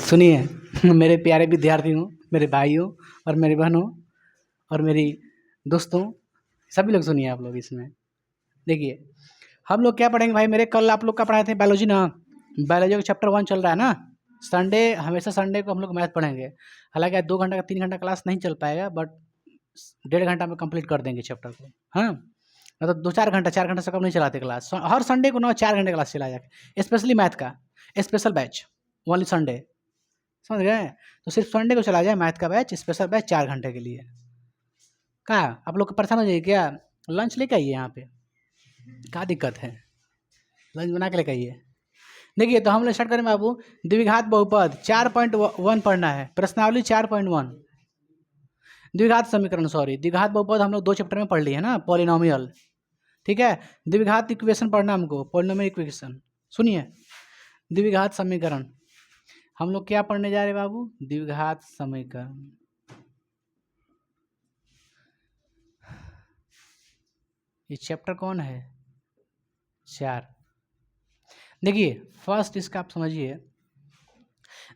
सुनिए मेरे प्यारे विद्यार्थियों, मेरे भाइयों और मेरी बहनों और मेरी दोस्तों, सभी लोग सुनिए आप लोग इसमें। देखिए हम लोग क्या पढ़ेंगे भाई, मेरे कल आप लोग का पढ़ाए थे बायोलॉजी ना, बायोलॉजी का चैप्टर 1 चल रहा है ना। संडे हमेशा संडे को हम लोग मैथ पढ़ेंगे। हालांकि आज 2 घंटा का 3 घंटा क्लास नहीं चल पाएगा, बट 1.5 घंटा में कंप्लीट कर देंगे चैप्टर को। हाँ, मतलब 4 घंटा से कम नहीं चलाते क्लास। हर संडे को 4 घंटे क्लास चला जाए, स्पेशली मैथ का स्पेशल बैच, ओनली संडे। समझ गए? तो सिर्फ संडे को चला जाए मैथ का बैच, स्पेशल बैच 4 घंटे के लिए। कहाँ आप लोग परेशान हो जाइए क्या? लंच लेके आइए यहाँ पे, क्या दिक्कत है? लंच बना के लेके आइए। देखिए तो हम लोग स्टार्ट करें बाबू। द्विघात बहुपद 4.1 पढ़ना है, प्रश्नावली 4.1। द्विघात समीकरण, सॉरी द्विघात बहुपद हम लोग 2 चैप्टर में पढ़ लिए है ना, पॉलिनोमियल। ठीक है, द्विघात इक्वेशन पढ़ना हमको, पॉलिनोमियल इक्वेशन। सुनिए, द्विघात समीकरण हम लोग क्या पढ़ने जा रहे हैं बाबू? द्विघात समीकरण। ये चैप्टर कौन है? 4। देखिए फर्स्ट इसका आप समझिए,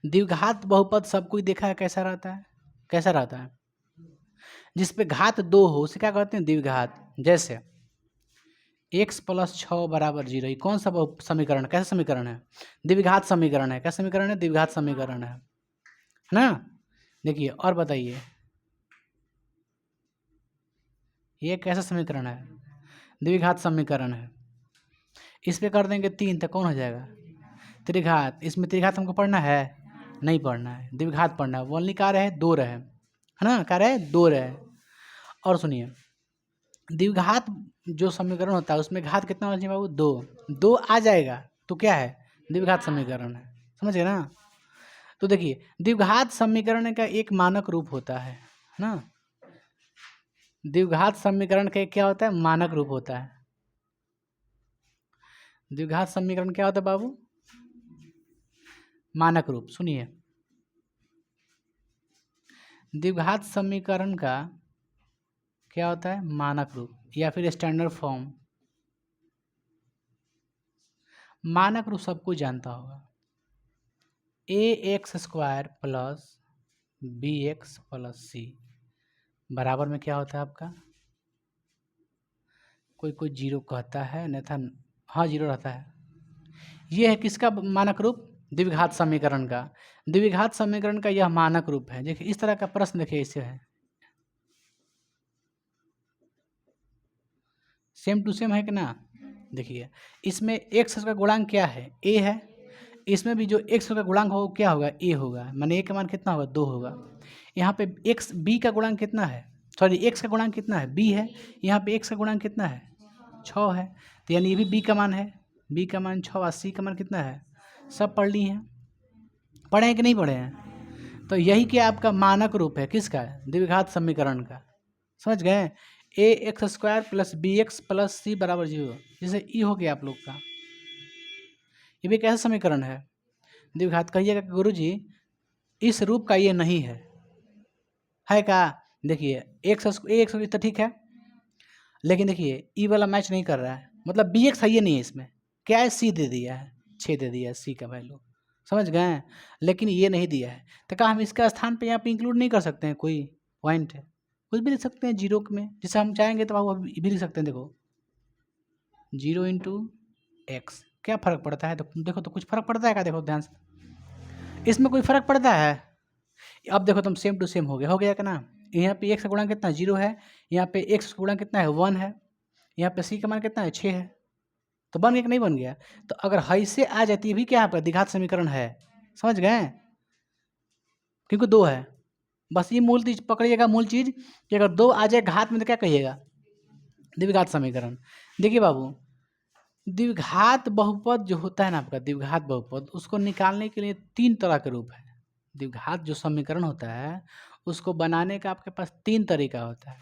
द्विघात बहुपद सब कोई देखा है कैसा रहता है? कैसा रहता है? जिस पे घात 2 हो उसे क्या कहते हैं? द्विघात। जैसे x + 6 = 0, ये कौन सा समीकरण, कैसा समीकरण है? द्विघात समीकरण है। क्या समीकरण है? द्विघात समीकरण है ना। देखिए और बताइए, ये कैसा समीकरण है? द्विघात समीकरण है। इस पे कर देंगे 3 तो कौन हो जाएगा? त्रिघात। इसमें त्रिघात हमको पढ़ना है? नहीं पढ़ना है, द्विघात पढ़ना है। ओनली क्या रहे? 2 रहे, है ना, क्या रहे? 2 रहे। और सुनिए, द्विघात जो समीकरण होता है उसमें घात कितना होना चाहिए बाबू? 2। 2 आ जाएगा तो क्या है? द्विघात समीकरण है। समझ गए ना? तो देखिए द्विघात समीकरण का एक मानक रूप होता है ना। द्विघात समीकरण का क्या होता है? मानक रूप होता है। द्विघात समीकरण क्या होता है बाबू? मानक रूप। सुनिए, द्विघात समीकरण का क्या होता है? मानक रूप या फिर स्टैंडर्ड फॉर्म। मानक रूप सबको जानता होगा, ax² + bx + c बराबर में क्या होता है आपका? कोई कोई 0 कहता है, अन्यथा हाँ 0 रहता है। ये है किसका मानक रूप? द्विघात समीकरण का। द्विघात समीकरण का यह मानक रूप है। देखिए इस तरह का प्रश्न देखिए इससे है, सेम टू सेम है कि ना। देखिए इसमें x का गुणांक क्या है? a है। इसमें भी जो x का गुणांक होगा क्या होगा? a होगा। माने a का मान कितना होगा? 2 होगा। यहाँ पे b का गुणांक कितना है? सॉरी x का गुणांक कितना है? b है। यहाँ पे x का गुणांक कितना है? 6 है। तो यानी ये भी b का मान है। b का मान 6 और c का मान कितना है? सब पढ़ ली हैं, पढ़े हैं कि नहीं पढ़े हैं? तो यही क्या आपका मानक रूप है, किसका? द्विघात समीकरण का। समझ गए? ax² + bx + c = 0, जैसे ई हो गया आप लोग का। ये भी कैसा समीकरण है? द्विघात। कहिएगा कि गुरुजी इस रूप का ये नहीं है क्या? देखिए x तो ठीक है, लेकिन देखिए ई वाला मैच नहीं कर रहा है, मतलब bx है ये नहीं है, इसमें क्या है? c दे दिया है, 6 दे दिया है c का वैल्यू। समझ गए? लेकिन ये नहीं दिया है, तो क्या हम इसका स्थान पे यहाँ पे इंक्लूड नहीं कर सकते हैं? कोई पॉइंट है, कुछ भी लिख सकते हैं 0 में, जिसे हम चाहेंगे तो वो भी लिख सकते हैं। देखो 0 × x, क्या फ़र्क पड़ता है? तो देखो तो कुछ फ़र्क पड़ता है क्या? देखो ध्यान से, इसमें कोई फ़र्क पड़ता है? अब देखो तुम सेम टू सेम हो गया कि ना। यहाँ पे x का गुणांक कितना? 0 है। यहाँ पे x का गुणांक कितना है? 1 है। यहाँ पे c का मान कितना है? 6 है। तो बन गया कि नहीं बन गया? तो अगर है से आ जाती है भी क्या पर द्विघात समीकरण है। समझ गए? क्योंकि 2 है, बस ये मूल चीज पकड़िएगा, मूल चीज कि अगर 2 आ जाए घात में तो क्या कहिएगा? द्विघात समीकरण। देखिए बाबू, द्विघात बहुपद जो होता है ना आपका, द्विघात बहुपद, उसको निकालने के लिए 3 तरह के रूप है। द्विघात जो समीकरण होता है उसको बनाने का आपके पास 3 तरीका होता है।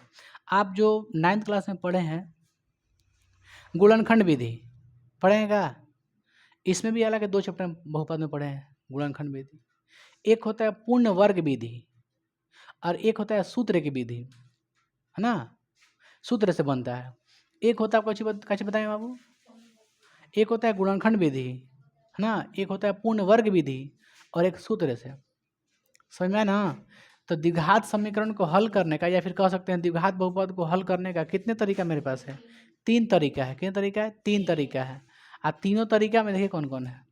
आप जो 9th क्लास में पढ़े हैं गुणनखंड विधि, पढ़ेगा? इसमें भी अलग 2 चैप्टर बहुपद में पढ़े हैं गुणनखंड विधि। एक होता है पूर्ण वर्ग विधि और एक होता है सूत्र की विधि, है ना, सूत्र से बनता है। एक होता है आपको कैसे बताएं बाबू? एक होता है गुणनखंड विधि, है ना, एक होता है पूर्ण वर्ग विधि और एक सूत्र से। समझ में आया ना? तो द्विघात समीकरण को हल करने का, या फिर कह सकते हैं द्विघात बहुपद को हल करने का कितने तरीका मेरे पास है? 3 तरीका है। कितने तरीका है? 3 तरीका है। तीनों तरीका में देखिए कौन कौन है।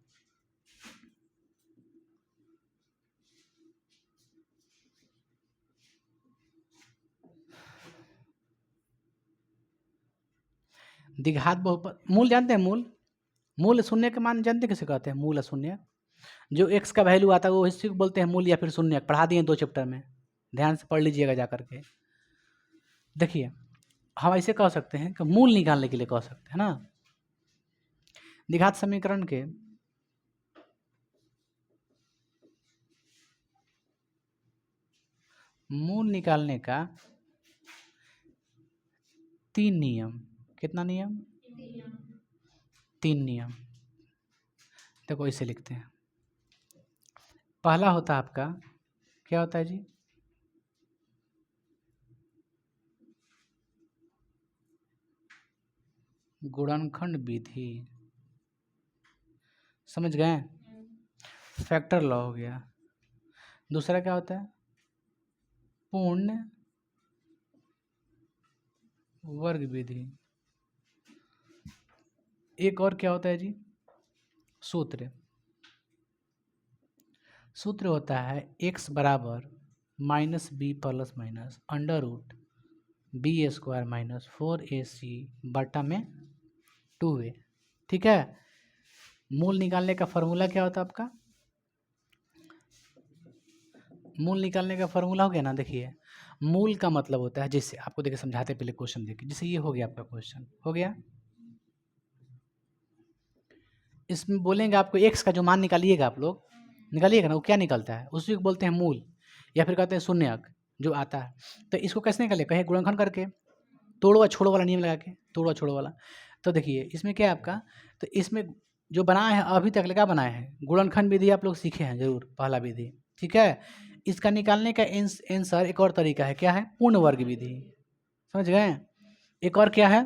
द्विघात बहुपद, मूल जानते हैं? मूल शून्य के मान जानते हैं किसे कहते हैं? मूल शून्य। जो x का वैल्यू आता है वो इसी को बोलते हैं मूल या फिर शून्य। पढ़ा दिए 2 चैप्टर में, ध्यान से पढ़ लीजिएगा जा करके। देखिए हम ऐसे कह सकते हैं कि मूल निकालने के लिए कह सकते हैं ना, द्विघात समीकरण के मूल निकालने का 3 नियम। कितना नियम? 3 नियम। देखो इसे लिखते हैं। पहला होता है आपका, क्या होता है जी? गुणनखंड विधि। समझ गए? फैक्टर लॉ हो गया। दूसरा क्या होता है? पूर्ण वर्ग विधि। एक और क्या होता है जी? सूत्र। सूत्र होता है x बराबर minus b plus minus under root b square minus 4ac बटा में 2a। ठीक है। मूल निकालने का फॉर्मूला क्या होता है आपका? मूल निकालने का फॉर्मूला हो गया ना। देखिए मूल का मतलब होता है, जैसे आपको देखिए समझाते पहले क्वेश्चन देखिए, जैसे ये हो गया आपका क्वेश्चन हो गया। इसमें बोलेंगे आपको x का जो मान निकालिएगा, आप लोग निकालिएगा ना, वो क्या निकलता है उसी को बोलते हैं मूल, या फिर कहते हैं शून्यक जो आता है। तो इसको कैसे निकाले? कहे गुणनखंड करके, तोड़ो छोड़ो वाला नियम लगा के, तोड़ो छोड़ो वाला। तो देखिए इसमें क्या है आपका, तो इसमें जो बनाया है अभी तक क्या बनाया है? गुणनखंड विधि आप लोग सीखे हैं जरूर, पहला विधि। ठीक है। इसका निकालने का आंसर एक और तरीका है, क्या है? पूर्ण वर्ग विधि। समझ गए? एक और क्या है?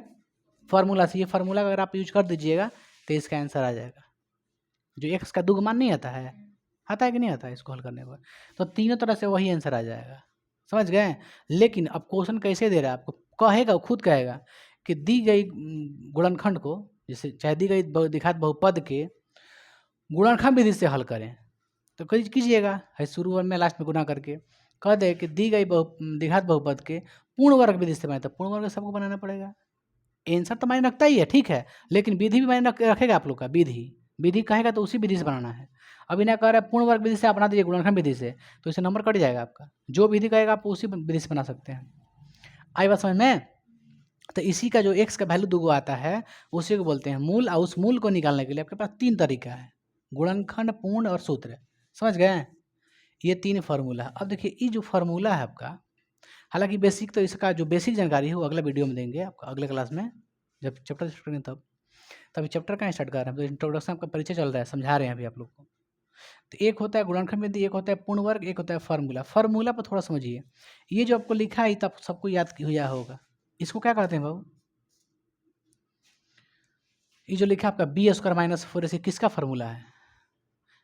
फार्मूला से। ये फार्मूला अगर आप यूज कर दीजिएगा तो इसका आंसर आ जाएगा। जो x का दुगमान नहीं आता है, आता है कि नहीं आता है इसको हल करने पर, तो तीनों तरह से वही आंसर आ जाएगा। समझ गए? लेकिन अब क्वेश्चन कैसे दे रहा है आपको? कहेगा, खुद कहेगा कि दी गई गुणनखंड को, जैसे चाहे दी गई द्विघात बहुपद के गुणनखंड विधि से हल करें, तो कीजिएगा है शुरू में लास्ट में गुणा करके। कह दे कि दी गई द्विघात बहुपद के पूर्ण वर्ग विधि से बनाए, तो पूर्ण वर्ग सबको बनाना पड़ेगा। आंसर तो मायने रखता ही है, ठीक है, लेकिन विधि भी मायने रखेगा आप लोग का। विधि कहेगा तो उसी विधि से बनाना है। अभी ना कह रहा है पूर्ण वर्ग विधि से आप बना दीजिए गुणनखंड विधि से, तो इससे नंबर कट जाएगा आपका। जो विधि कहेगा आप उसी विधि से बना सकते हैं। आई बात समझ में? तो इसी का जो x का वैल्यू दुगो आता है उसी को बोलते हैं मूल। और उस मूल को निकालने के लिए आपके पास 3 तरीका है, गुणनखंड, पूर्ण और सूत्र। समझ गए? ये 3 फार्मूला। अब देखिए ये जो फार्मूला है आपका, हालांकि बेसिक तो इसका जो बेसिक जानकारी है वो अगले वीडियो में देंगे आपका, अगले क्लास में जब चैप्टर स्टार्ट करें तभी चैप्टर कहाँ स्टार्ट कर रहे हैं, तो इंट्रोडक्शन आपका परिचय चल रहा है, समझा रहे हैं अभी आप लोग को। तो एक होता है गुणनखंड विधि, एक होता है पूर्ण वर्ग, एक होता है फार्मूला। फार्मूला पर थोड़ा समझिए। ये जो आपको लिखा है तब सबको याद किया होगा। इसको क्या कहते हैं बाबू? ये जो लिखा है आपका बी स्क्वायर माइनस 4ac किसका फार्मूला है?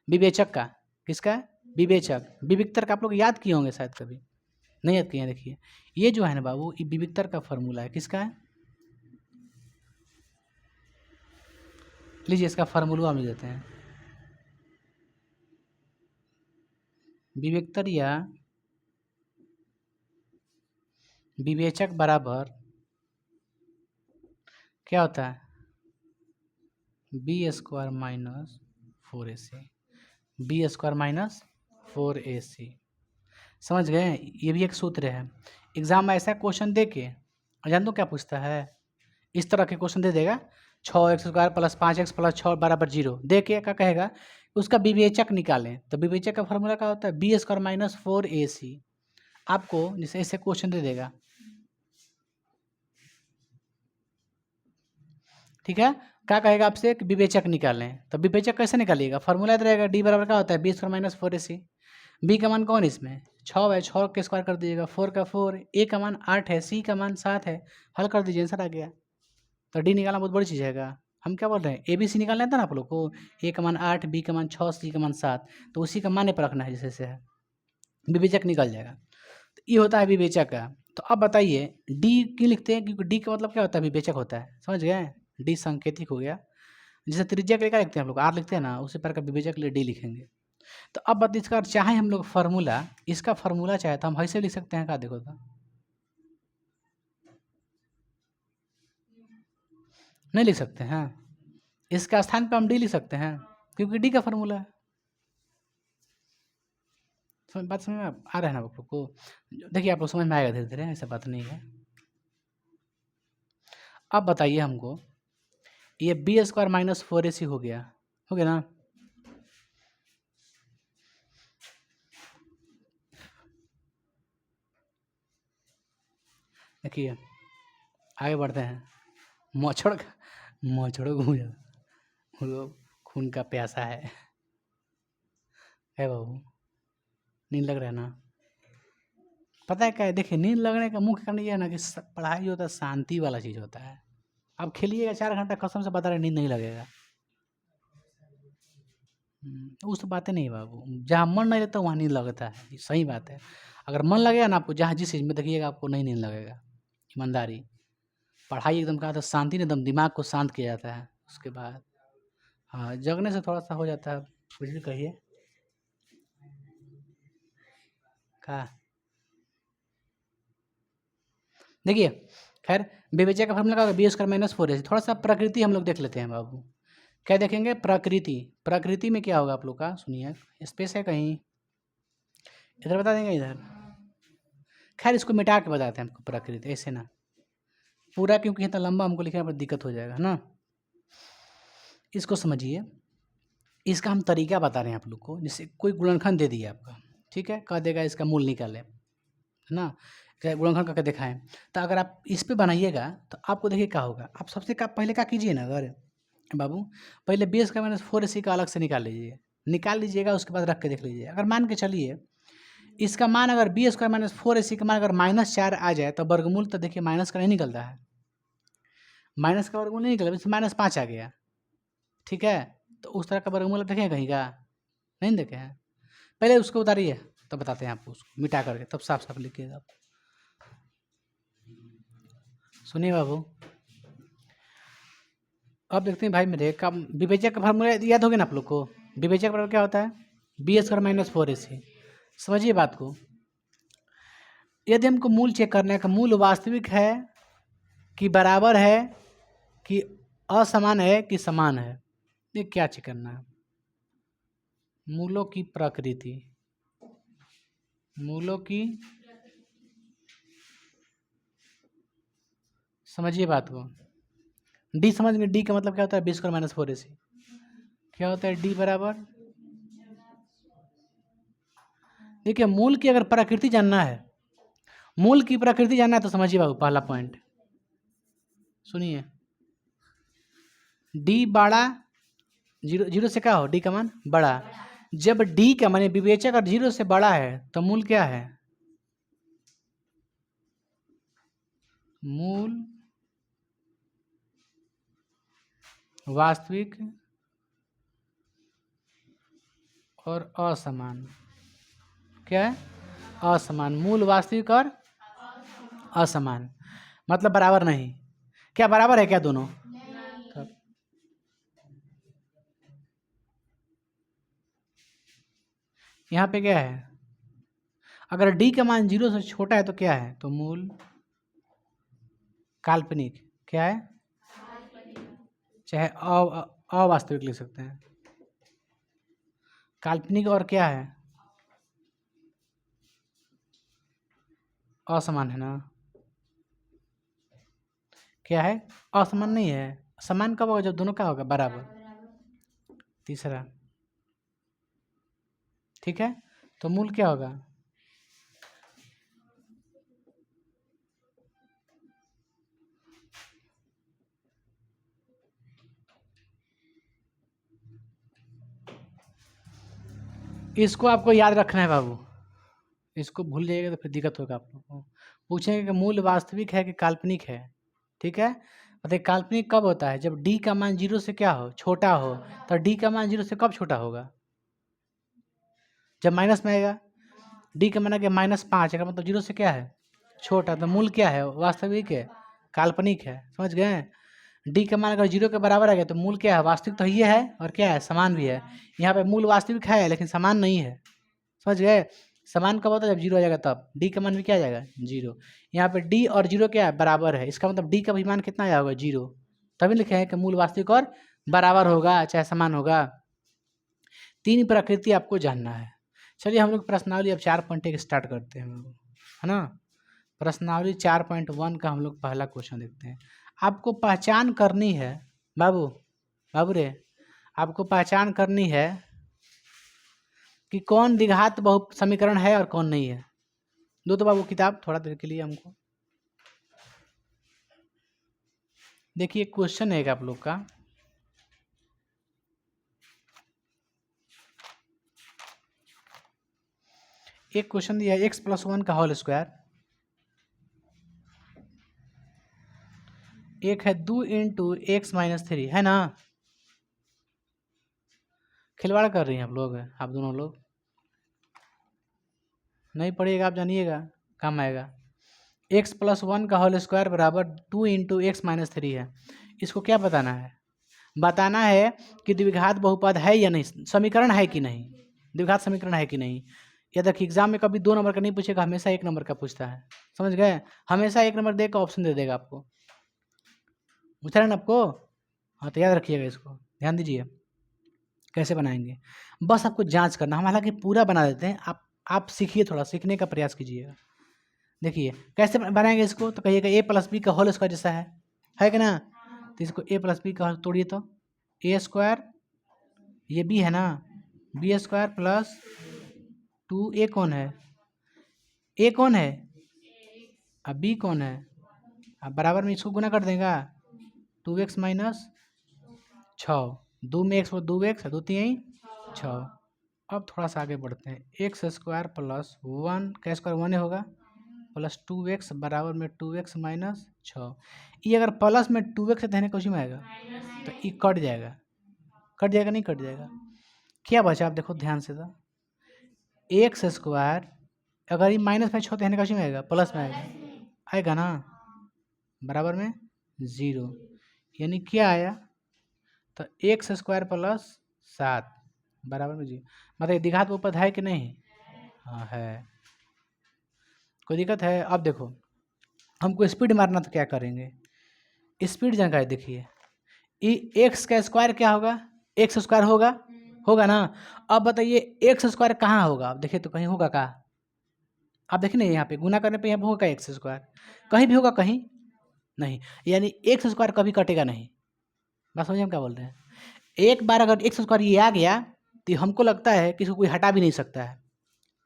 विवेचक का। किसका है? विवेचक। विविक्तर का आप लोग याद किए होंगे शायद, कभी नहीं याद किए हैं। देखिए ये जो है ना बाबू, ये विविक्तर का फार्मूला है। किसका है? लीजिए इसका फार्मूला हम देते हैं। विवेक्तर या विवेचक बराबर क्या होता है? B square minus 4ac, b square minus 4ac। समझ गए? ये भी एक सूत्र है। एग्जाम में ऐसा क्वेश्चन दे के जान दो क्या पूछता है, इस तरह के क्वेश्चन दे देगा, 6x² प्लस 5x प्लस 6 बराबर 0 दे के क्या कहेगा, उसका विवेचक निकालें। तो विवेचक का फॉर्मूला क्या होता है? B square minus 4ac। आपको जैसे ऐसे क्वेश्चन दे देगा, ठीक है, क्या कहेगा आपसे कि विवेचक निकालें। तो विवेचक कैसे निकालिएगा? फॉर्मूला तो रहेगा डी बराबर क्या होता है? B square minus 4ac। B का मान कौन है इसमें? 6 है, 6 के स्क्वायर कर दीजिएगा, 4 का 4, ए का मान 8 है, सी का मान 7 है, हल कर दीजिए, आंसर आ गया। तो डी निकालना बहुत बड़ी चीज़ है। हम क्या बोल रहे हैं, ABC निकालना था ना आप लोग को, A का मान 8, B का मान 6, C का मान 7, तो उसी का मान पर रखना है जैसे से है, विवेचक निकल जाएगा। तो ये होता है विवेचक का। तो अब बताइए D क्यों लिखते हैं, क्योंकि D का मतलब क्या होता है, विवेचक होता है, समझ गए। D सांकेतिक हो गया, जैसे त्रिज्या के लिए क्या लिखते हैं हम लोग, R लिखते हैं ना, उसी प्रकार का विवेचक के लिए D लिखेंगे। तो अब बात इसका चाहे हम लोग फार्मूला, इसका फार्मूला चाहे तो हम ऐसे लिख सकते हैं, क्या देखो तो नहीं लिख सकते हैं, इसका स्थान पे हम D लिख सकते हैं क्योंकि D का फार्मूला है। बात समझ में आ रहा है ना आप लोग को, देखिए आप लोग समझ में आएगा धीरे धीरे, ऐसा बात नहीं है। अब बताइए हमको, ये B² - 4AC हो गया ना। देखिए आगे बढ़ते हैं, मच्छर घूम जाता, वो लोग खून का प्यासा है बाबू, नींद लग रहा है ना। पता है क्या है, देखिए नींद लगने का मुख्य कारण ये है ना कि पढ़ाई जो होता है शांति वाला चीज़ होता है। अब खेलिएगा 4 घंटा, कसम से बता रहे नींद नहीं लगेगा। उस बातें नहीं बाबू, जहाँ मन नहीं लगता वहाँ नींद लगता है, ये सही बात है। अगर मन लगेगा ना आपको, जहाँ जिस चीज़ में देखिएगा आपको नहीं नींद लगेगा, ईमानदारी। पढ़ाई एकदम कहा था शांति ने एकदम दिमाग को शांत किया जाता है, उसके बाद हाँ जगने से थोड़ा सा हो जाता है, कुछ भी कहिए का। देखिए खैर विवेचक का फॉर्मूला का B² - 4AC। थोड़ा सा प्रकृति हम लोग देख लेते हैं बाबू, क्या देखेंगे, प्रकृति में क्या होगा आप लोग का, सुनिए स्पेस है कहीं, इधर बता देंगे इधर, खैर इसको मिटा के बताते हैं हमको प्रकृति, ऐसे ना पूरा, क्योंकि इतना लंबा हमको लिखने पर दिक्कत हो जाएगा ना। इसको समझिए, इसका हम तरीका बता रहे हैं आप लोग को, जैसे कोई गुणनखंड दे दिया आपका, ठीक है, कह देगा इसका मूल निकालें, है ना, गुणनखंड करके दिखाएं। तो अगर आप इस पे बनाइएगा तो आपको देखिए क्या होगा। आप सबसे पहले क्या कीजिए ना, अगर बाबू पहले B² - 4AC का अलग से निकाल लीजिएगा, उसके बाद रख के देख लीजिए। अगर मान के चलिए इसका मान अगर B² - 4AC का मान अगर -4 आ जाए तो वर्गमूल तो देखिए माइनस का नहीं निकलता है, माइनस का वर्गमूल नहीं निकला, -5 आ गया, ठीक है। तो उस तरह का वर्गमूल आप देखें कहीं का, नहीं देखे हैं। पहले उसको उतारिए तो बताते हैं आपको, उसको मिटा करके तब साफ साफ लिखिएगा आप। सुनिए बाबू, अब देखते हैं भाई मेरे का विवेचक का फार्मूला याद हो गया ना आप लोग को। विवेचक बराबर क्या होता है, B² - 4AC। समझिए बात को, यदि हमको मूल चेक करना है कि मूल वास्तविक है कि बराबर है कि असमान है कि समान है, ये क्या चेक करना है, मूलों की प्रकृति, मूलों की, समझिए बात को। D समझ में, D का मतलब क्या होता है, B² - 4AC क्या होता है, D बराबर, देखिए मूल की अगर प्रकृति जानना है, मूल की प्रकृति जानना है तो समझिए बाबू, पहला पॉइंट सुनिए, D बड़ा, जीरो से क्या हो, D का मान बड़ा, जब D का मान विवेचक और 0 से बड़ा है तो मूल क्या है, मूल वास्तविक और असमान, क्या है, असमान, मूल वास्तविक और असमान, मतलब बराबर नहीं, क्या बराबर है क्या दोनों, यहाँ पे क्या है, अगर D का मान 0 से छोटा है तो क्या है, तो मूल काल्पनिक, क्या है, चाहे अवास्तविक लिख सकते हैं, काल्पनिक, और क्या है, असमान है ना, क्या है, असमान नहीं है, समान कब होगा, जब दोनों क्या होगा, बराबर। तीसरा, ठीक है, तो मूल क्या होगा, इसको आपको याद रखना है बाबू, इसको भूल जाइएगा तो फिर दिक्कत होगा आप लोगों को। पूछेंगे कि मूल वास्तविक है कि काल्पनिक है, ठीक है, बताइए काल्पनिक कब होता है? जब डी का मान 0 से क्या हो, छोटा हो। तो डी का मान 0 से कब छोटा होगा? जब माइनस में आएगा। डी का मान आ गया -5, अगर मतलब 0 से क्या है, छोटा। तो मूल क्या है, वास्तविक है, काल्पनिक है। समझ गए? डी का मान अगर 0 के बराबर आ गया तो मूल क्या है, वास्तविक तो ये है और क्या है, समान भी है। यहाँ पे मूल वास्तविक है लेकिन समान नहीं है। समझ गए? समान कब होता है, जब 0 आ जाएगा तब। डी का मान भी क्या आ जाएगा, 0। यहाँ पे डी और 0 क्या है, बराबर है। इसका मतलब डी का भी मान कितना आया होगा, 0। तभी लिखे हैं कि मूल वास्तविक और बराबर होगा, चाहे समान होगा। 3 प्रकृति आपको जानना है। चलिए हम लोग प्रश्नावली अब 4.1 स्टार्ट करते हैं, है ना। प्रश्नावली 4.1 का हम लोग पहला क्वेश्चन देखते हैं। आपको पहचान करनी है बाबू, बाबू रे, आपको पहचान करनी है कि कौन द्विघात बहु समीकरण है और कौन नहीं है। दो तो बाबू किताब थोड़ा देर के लिए हमको। देखिए क्वेश्चन है आप लोग का, एक क्वेश्चन दिया है x+1 का होल स्क्वायर, एक है 2 × x-3, है ना। खिलवाड़ कर रही हैं आप लोग, आप दोनों लोग नहीं पढ़िएगा, आप जानिएगा काम आएगा। x+1 का होल स्क्वायर बराबर 2 × x-3 है। इसको क्या बताना है, बताना है कि द्विघात बहुपद है या नहीं, समीकरण है कि नहीं, द्विघात समीकरण है कि नहीं। या देखिए एग्जाम में कभी 2 नंबर का नहीं पूछेगा, हमेशा 1 नंबर का पूछता है। समझ गए? हमेशा 1 नंबर देकर ऑप्शन दे देगा आपको, पूछ रहे ना आपको। हाँ तो याद रखिएगा, इसको ध्यान दीजिए कैसे बनाएंगे। बस आपको जांच करना, हम हालांकि पूरा बना देते हैं, आप सीखिए, थोड़ा सीखने का प्रयास कीजिएगा। देखिए कैसे बनाएंगे इसको, तो कहिएगा a+b का होल स्क्वायर जैसा है कि ना। तो इसको a+b का तोड़िए, तो a², ये b है ना, b² प्लस 2a कौन है, a कौन है, अब b कौन है, अब बराबर में इसको गुना कर देगा, 2x - 6, 2 में x 2x, 2 3 6। अब थोड़ा सा आगे बढ़ते हैं, x² प्लस 1 का स्क्वायर 1 होगा, प्लस 2x बराबर में 2x - 6। ये अगर प्लस में 2x से देने कुछ में आएगा तो ये कट जाएगा, कट जाएगा नहीं कट जाएगा। क्या बचा आप देखो ध्यान से, तो x² अगर ये माइनस में 6 देने का में आएगा, प्लस में आएगा ना, बराबर में 0, यानी क्या आया, तो x² प्लस 7 बराबर में 0। मतलब द्विघात बहुपद है कि नहीं, हाँ है। कोई दिक्कत है? अब देखो हमको स्पीड मारना, तो क्या करेंगे, स्पीड जानकारी देखिए। x का स्क्वायर क्या होगा, x² होगा ना। अब बताइए x² कहाँ होगा, आप देखिए तो कहीं होगा का, आप देखिए ना यहाँ पे गुना करने पे यहाँ पे होगा x², कहीं भी होगा, कहीं नहीं, यानी x² कभी कटेगा नहीं। बात समझिए हम क्या बोलते हैं। एक बार अगर x² ये आ गया तो हमको लगता है कि इसको कोई हटा भी नहीं सकता है।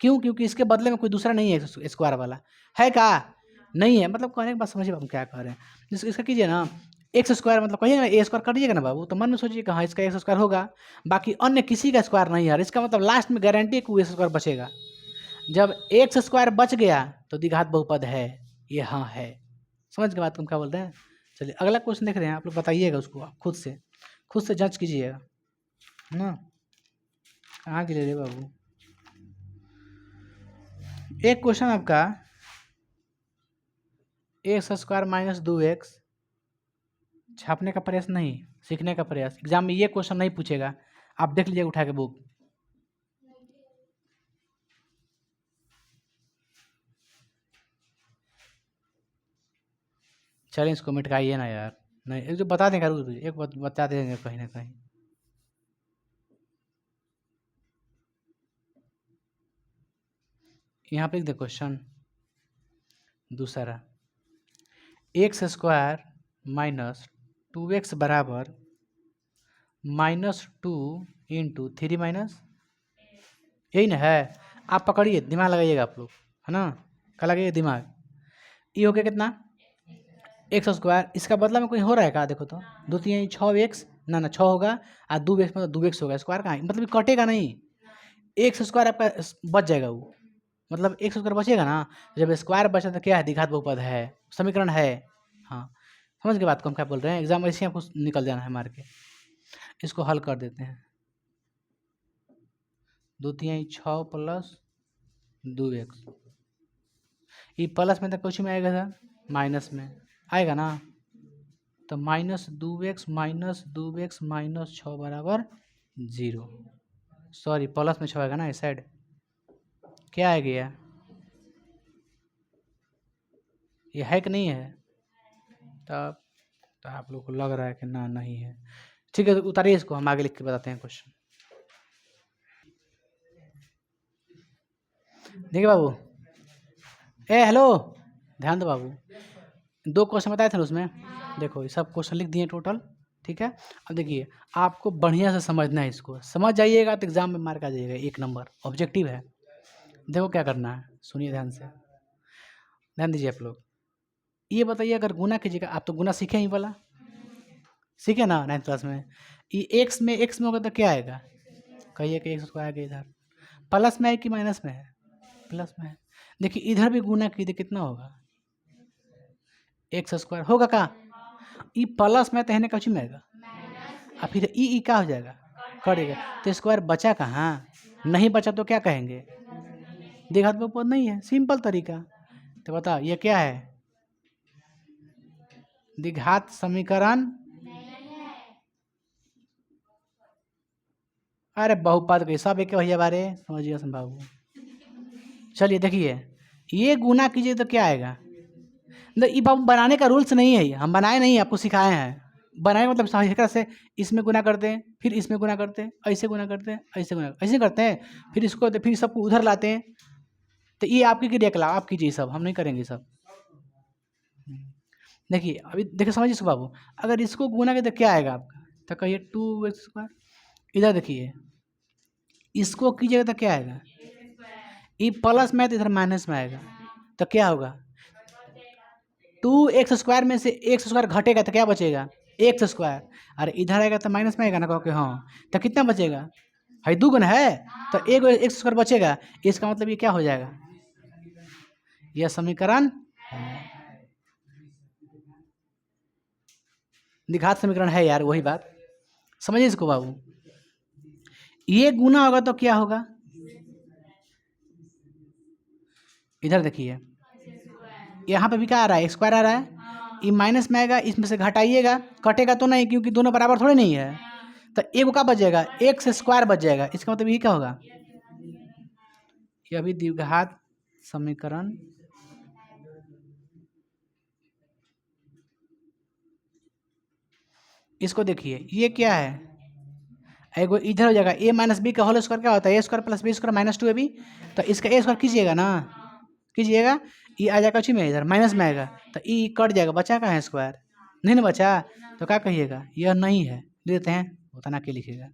क्यों? क्योंकि इसके बदले में कोई दूसरा नहीं है स्क्वायर वाला, है का नहीं है। मतलब कहने की बात समझिए हम क्या कह रहे हैं। इसका कीजिए ना, x² मतलब कहिए ना a² कटिएगा ना बाबू, तो मन में सोचिए कि हाँ इसका x² होगा, बाकी अन्य किसी का स्क्वायर नहीं है। इसका मतलब लास्ट में गारंटी है कि x² बचेगा। जब x² बच गया तो द्विघात बहुपद है, ये हाँ है। समझ के बात तुम क्या बोलते हैं। चलिए अगला क्वेश्चन देख रहे हैं, आप लोग बताइएगा उसको, आप खुद से जांच कीजिएगा ना। कहाँ के ले रहे बाबू, एक क्वेश्चन आपका x² - 2x, छापने का प्रयास नहीं, सीखने का प्रयास। एग्जाम में ये क्वेश्चन नहीं पूछेगा, आप देख लीजिए उठा के बुक। चलिए इसको मिटकाइए ना यार, नहीं एक जो बता देंगे, एक बता देंगे कहीं ना कहीं। यहाँ पे देखो क्वेश्चन दूसरा, x² - 2x बराबर -2 × 3 यही ना है। आप पकड़िए, दिमाग लगाइएगा आप लोग, है ना, क्या लगाइए दिमाग। ये हो गया कितना, x², इसका बदला में कोई हो रहा है क्या, देखो तो 2 3 6x ना 6 होगा, और 2x मतलब 2x होगा, स्क्वायर कहाँ मतलब कटेगा नहीं, x² आपका बच जाएगा वो, मतलब x² बचेगा ना। जब स्क्वायर बचा तो क्या है, द्विघात बहुपद है, समीकरण है। हाँ समझ गए बात को हम क्या बोल रहे हैं? एग्जाम ऐसे आपको निकल जाना है मार के। इसको हल कर देते हैं। 2 तिहाई 6 प्लस 2x, ये प्लस में तो कुछ में आएगा सर, माइनस में आएगा ना, तो -2x माइनस 6 बराबर 0। सॉरी प्लस में 6 आएगा ना इस साइड, क्या आ गया? ये है कि नहीं है? तब तो आप लोग को लग रहा है कि ना नहीं है। ठीक है, तो उतारिए इसको, हम आगे लिख के बताते हैं क्वेश्चन। देखिए बाबू, हेलो, ध्यान दो बाबू, 2 क्वेश्चन बताए थे उसमें, देखो ये सब क्वेश्चन लिख दिए टोटल, ठीक है। अब देखिए आपको बढ़िया से समझना है, इसको समझ जाइएगा तो एग्जाम में मार्क आ जाएगा 1 नंबर, ऑब्जेक्टिव है। देखो क्या करना है, सुनिए ध्यान से, ध्यान दीजिए आप लोग। ये बताइए अगर गुना कीजिएगा, आप तो गुना सीखे ही वाला, सीखे ना 9th क्लास में, ये एक्स में होगा तो क्या आएगा? कहिए कि एक्स को आएगा इधर, प्लस में है कि माइनस में है? प्लस में है। देखिए इधर भी गुना कीजिए, कितना होगा? x² होगा का? ई प्लस में तो है कछु में आएगा, और फिर ई क्या हो जाएगा? कटेगा, तो स्क्वायर बचा कहाँ? नहीं बचा तो क्या कहेंगे? द्विघात बहुपद नहीं है, सिंपल तरीका। तो बताओ ये क्या है? द्विघात समीकरण। अरे बहुपद के सब एक भैया बारे समझिए बाबू। चलिए देखिए, ये गुना कीजिए तो क्या आएगा? ये बाबू बनाने का रूल्स नहीं है, हम बनाए नहीं, आपको सिखाए हैं। बनाए मतलब सही तरह से इसमें गुना करते हैं, फिर इसमें गुना करते हैं, ऐसे गुना करते हैं, ऐसे करते हैं, फिर इसको फिर सबको उधर लाते हैं। तो ये आपकी क्रियाकलाप, आप कीजिए सब, हम नहीं करेंगे सब। देखिए अभी देखिए, समझिए इसको बाबू, अगर इसको गुना के तो क्या आएगा आपका? तो कहिए 2x²। इधर देखिए, इसको कीजिएगा तो क्या आएगा? ये प्लस में है तो इधर माइनस में आएगा, तो क्या होगा? 2x² में से x² घटेगा तो क्या बचेगा? x²। अरे इधर आएगा तो माइनस में आएगा ना, कहो कि हाँ, तो कितना बचेगा? है 2 गुना है, तो एक x² बचेगा, इसका मतलब ये क्या हो जाएगा? यह समीकरण द्विघात समीकरण है यार, वही बात समझिए इसको बाबू। ये गुना होगा तो क्या होगा? इधर देखिए, यहाँ पे भी क्या आ रहा है? x² आ रहा है, ये माइनस में आएगा, इसमें से घटाइएगा, कटेगा तो नहीं क्योंकि दोनों बराबर थोड़े नहीं है, तो एक का बच जाएगा, x² बच जाएगा। इसका मतलब ये क्या होगा? ये अभी द्विघात समीकरण इसको देखिए, ये क्या है? एगो इधर हो जाएगा, a माइनस बी का होल स्क्वायर क्या होता है? a² + b² -2ab, तो इसका a² कीजिएगा ना, कीजिएगा, ये आ जाएगा उसी में, इधर माइनस में आएगा, तो ई कट जाएगा, बचा कहाँ है स्क्वायर? नहीं ना बचा, तो क्या कहिएगा? यह नहीं है, ले लेते हैं, उतना के लिखिएगा।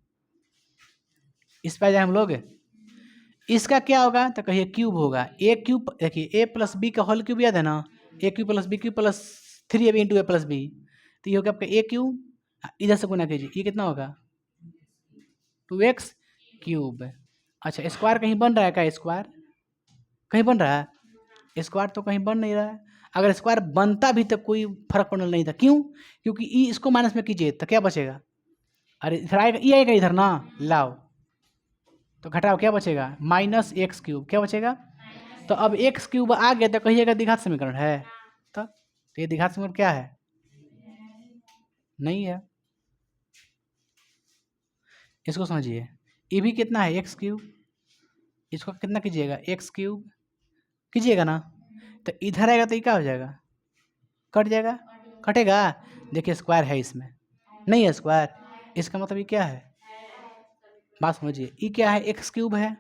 इस पर जाए हम लोग, इसका क्या होगा? तो कहिए क्यूब होगा, a क्यूब। देखिए a + b का होल क्यूब याद है ना, a cube + b cube + 3ab × a + b, तो ये हो गया आपका a क्यूब, इधर से गुना कीजिए, ये कितना होगा? 2x³। अच्छा स्क्वायर कहीं बन रहा है क्या? स्क्वायर कहीं बन रहा है? स्क्वायर तो कहीं बन नहीं रहा है। अगर स्क्वायर बनता भी तो कोई फर्क पड़ने नहीं था, क्यों? क्योंकि ई इसको माइनस में कीजिए तो क्या बचेगा? अरे इधर आएगा, ई आएगा इधर ना, लाओ तो घटाओ, क्या बचेगा? -x³, क्या बचेगा? तो अब x³ आ गया तो कहिएगा द्विघात समीकरण है, तो ये द्विघात समीकरण क्या है? नहीं है। इसको समझिए, ये भी कितना है? x³, इसको कितना कीजिएगा? x³ कीजिएगा ना, तो इधर आएगा तो ये क्या हो जाएगा? कट जाएगा, कटेगा। देखिए स्क्वायर है इसमें, नहीं है स्क्वायर, इसका मतलब ये क्या है? बात समझिए, ये क्या है? x³ है,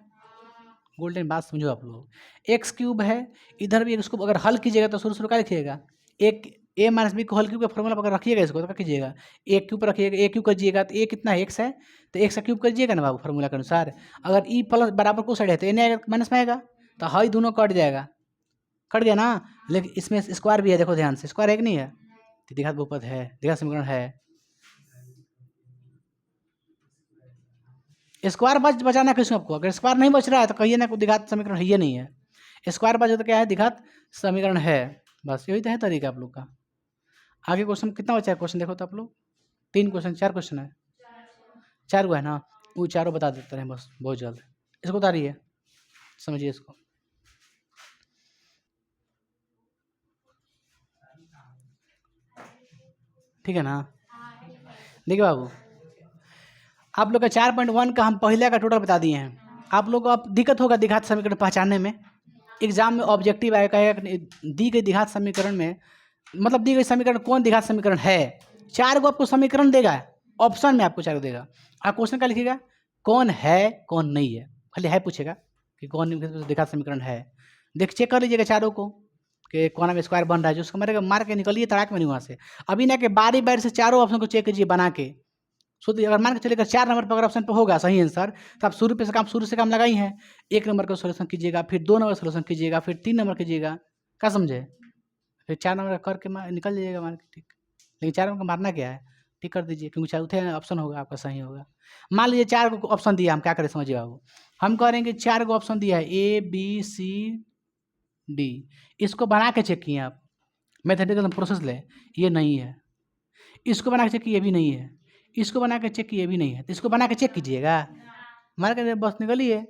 गोल्डन बात समझो आप लोग, x³ है, इधर भी इसको अगर हल कीजिएगा तो शुरू क्या लिखिएगा? एक a - b को होल क्यूब का फॉर्मूला अगर रखिएगा, इसको तो क्या कीजिएगा? a क्यूब रखिएगा, a क्यूब करिएगा तो a कितना है? x है, तो x का क्यूब करिएगा ना बाबू फॉर्मूला के अनुसार। अगर e प्लस बराबर को साइड है तो a नहीं आएगा, माइनस में आएगा, तो हाई दोनों कट जाएगा, कट गया ना। लेकिन इसमें स्क्वायर भी है, देखो ध्यान से, स्क्वायर है कि नहीं है? तो द्विघात बहुपद है, द्विघात समीकरण है। स्क्वायर बचाना किसको आपको? अगर स्क्वायर नहीं बच रहा है तो कहिए ना, कोई द्विघात समीकरण है, ये नहीं है। स्क्वायर बचे तो क्या है? द्विघात समीकरण है, बस यही तो है तरीका आप लोग का। आगे क्वेश्चन कितना बचा है? क्वेश्चन देखो तो आप लोग, 3 क्वेश्चन, 4 क्वेश्चन है, 4 हुआ है ना, वो चारों बता देते हैं बस बहुत जल्द। इसको उतारिए, समझिए इसको। ठीक है ना? देखिए बाबू, आप लोग का 4.1 का हम पहले का टोटल बता दिए हैं। आप लोग को अब दिक्कत होगा द्विघात समीकरण पहचानने में। एग्जाम में ऑब्जेक्टिव आएगा, दी गई द्विघात समीकरण में, मतलब दी गई समीकरण कौन द्विघात समीकरण है। 4 गो आपको समीकरण देगा, ऑप्शन में आपको 4 देगा। आप क्वेश्चन क्या लिखिएगा? कौन है कौन नहीं है, खाली है पूछेगा कि कौन द्विघात समीकरण है। देख चेक कर लीजिएगा चारों को कि कौन में स्क्वायर बन रहा है, जो उसका मारेगा मार के निकलिए तड़ाक में नहीं वहाँ से। अभी ना कि बारी बारी से चारों ऑप्शन को चेक कीजिए बना के। सो अगर मान के चलिएगा 4 नंबर पर अगर ऑप्शन पे होगा सही आंसर, तो आप शुरू से काम लगाई हैं। 1 नंबर का सोल्यूशन कीजिएगा, फिर 2 नंबर सोल्यूशन कीजिएगा, फिर 3 नंबर कीजिएगा। क्या समझे? फिर 4 नंबर करके निकल जाइएगा मार के, ठीक। लेकिन 4 नंबर का मारना क्या है, ठीक कर दीजिए, क्योंकि चौथे ऑप्शन होगा आपका सही होगा। मान लीजिए 4 को ऑप्शन दिया, हम क्या करें समझिए बाबू। हम करेंगे 4 को ऑप्शन दिया है A B C D, इसको बना के चेक किए आप, मैथमेटिकल प्रोसेस ले, ये नहीं है। इसको बना के चेक किए, ये भी नहीं है। इसको बना के चेक किए, ये भी नहीं है। तो इसको बना के चेक कीजिएगा, मार के बस निकलिए।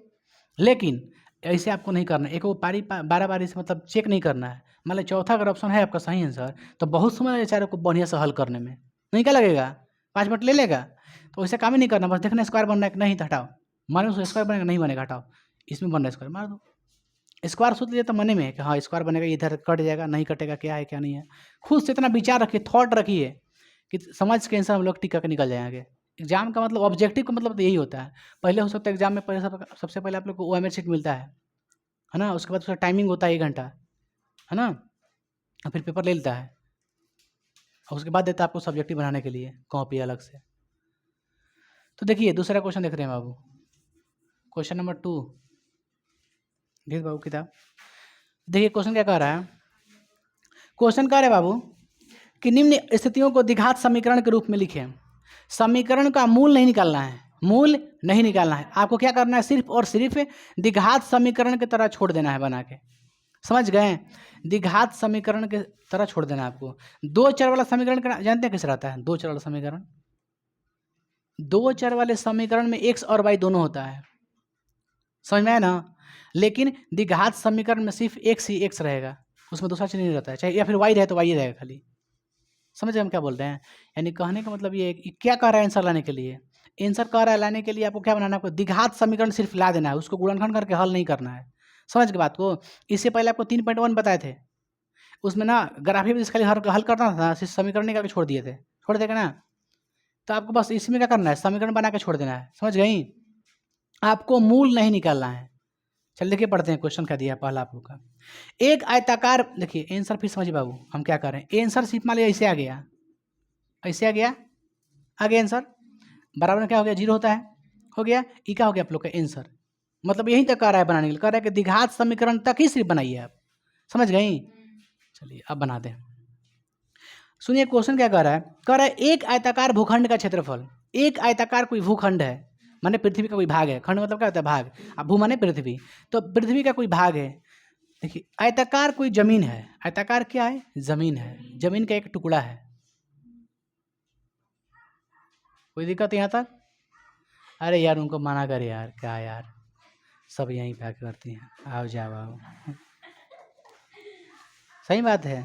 लेकिन ऐसे आपको नहीं करना, एक वो बारह बारी से मतलब चेक नहीं करना है। मान लो चौथा अगर ऑप्शन है आपका सही आंसर, तो बहुत समय लगेगा चारों को बढ़िया से हल करने में, नहीं क्या लगेगा? 5 मिनट ले लेगा। तो वैसे काम ही नहीं करना, बस देखना स्क्वायर बनना है कि नहीं, तो हटाओ। मानो उसको स्क्वायर बनेगा, नहीं बनेगा, हटाओ। इसमें बन रहा है स्क्वायर, मार दो। स्क्वायर सोच लिया तो मन में है कि हाँ स्क्वायर बनेगा, इधर कट जाएगा, नहीं कटेगा, क्या है क्या नहीं है। खुद से इतना विचार रखिए, थॉट रखिए कि समझ के आंसर हम लोग टिक करके निकल जाएंगे। एग्जाम का मतलब ऑब्जेक्टिव का मतलब तो यही होता है। पहले हो सकता है एग्जाम में पहले सबसे पहले आप लोग को OMR शीट मिलता है ना, उसके बाद उसका टाइमिंग होता है 1 घंटा, है ना, और फिर पेपर ले लेता है, और उसके बाद देता है आपको सब्जेक्टिव बनाने के लिए कॉपी अलग से। तो देखिए दूसरा क्वेश्चन देख रहे हैं बाबू, क्वेश्चन नंबर 2, देख बाबू किताब। देखिए क्वेश्चन क्या कह रहा है। क्वेश्चन कह रहा है बाबू कि निम्न स्थितियों को द्विघात समीकरण के रूप में लिखें। समीकरण का मूल नहीं निकालना है, मूल नहीं निकालना है, आपको क्या करना है, सिर्फ और सिर्फ द्विघात समीकरण की तरह छोड़ देना है बना के। समझ गए? द्विघात समीकरण के तरह छोड़ देना है आपको। 2 चर वाला समीकरण जानते हैं कैसे रहता है? 2 चर वाला समीकरण, 2 चर वाले समीकरण में x और y दोनों होता है, समझ में आया ना। लेकिन द्विघात समीकरण में सिर्फ x ही x रहेगा, उसमें दूसरा चीज नहीं रहता है, चाहे या फिर y रहे तो y ही रहेगा खाली। समझ हम क्या बोल रहे हैं? यानी कहने का मतलब ये है कि क्या कह रहा है आंसर लाने के लिए। आंसर कह रहा है लाने के लिए आपको क्या बनाना है, आपको द्विघात समीकरण सिर्फ ला देना है, उसको गुणनखंड करके हल नहीं करना है। समझ के बात को। इससे पहले आपको 3.1 बताए थे, उसमें ना ग्राफी भी खाली हल करना था, सिर्फ समीकरण निकाल के छोड़ दिए थे, छोड़ देगा ना। तो आपको बस इसमें क्या करना है, समीकरण बना के छोड़ देना है, समझ गई? आपको मूल नहीं निकालना है। चल देखिए पढ़ते हैं क्वेश्चन क्या दिया पहला आप लोग का। एक आयताकार, देखिए आंसर फिर समझिए बाबू हम क्या कर रहे हैं। आंसर सिर्फ मान लीजिए ऐसे आ गया, ऐसे आ गया आंसर, बराबर में क्या हो गया, 0 होता है, हो गया। ई क्या हो गया आप लोग का आंसर। मतलब यहीं तक कह रहा है बनाने के लिए, कह रहा है कि द्विघात समीकरण तक ही सिर्फ बनाइए आप, समझ गई? चलिए अब बना दें। सुनिए क्वेश्चन क्या कह रहा है। कह रहा है एक आयताकार भूखंड का क्षेत्रफल, एक आयताकार कोई भूखंड है, माने पृथ्वी का कोई भाग है, खंड मतलब क्या होता है, भाग, अब भू माने पृथ्वी, तो पृथ्वी का कोई भाग है। देखिए आयताकार कोई जमीन है, आयताकार क्या है, जमीन है, जमीन का एक टुकड़ा है। कोई दिक्कत यहाँ तक? अरे यार उनको मना कर यार, क्या यार सब यहीं पे आके करती हैं, आओ जाओ आओ। सही बात है।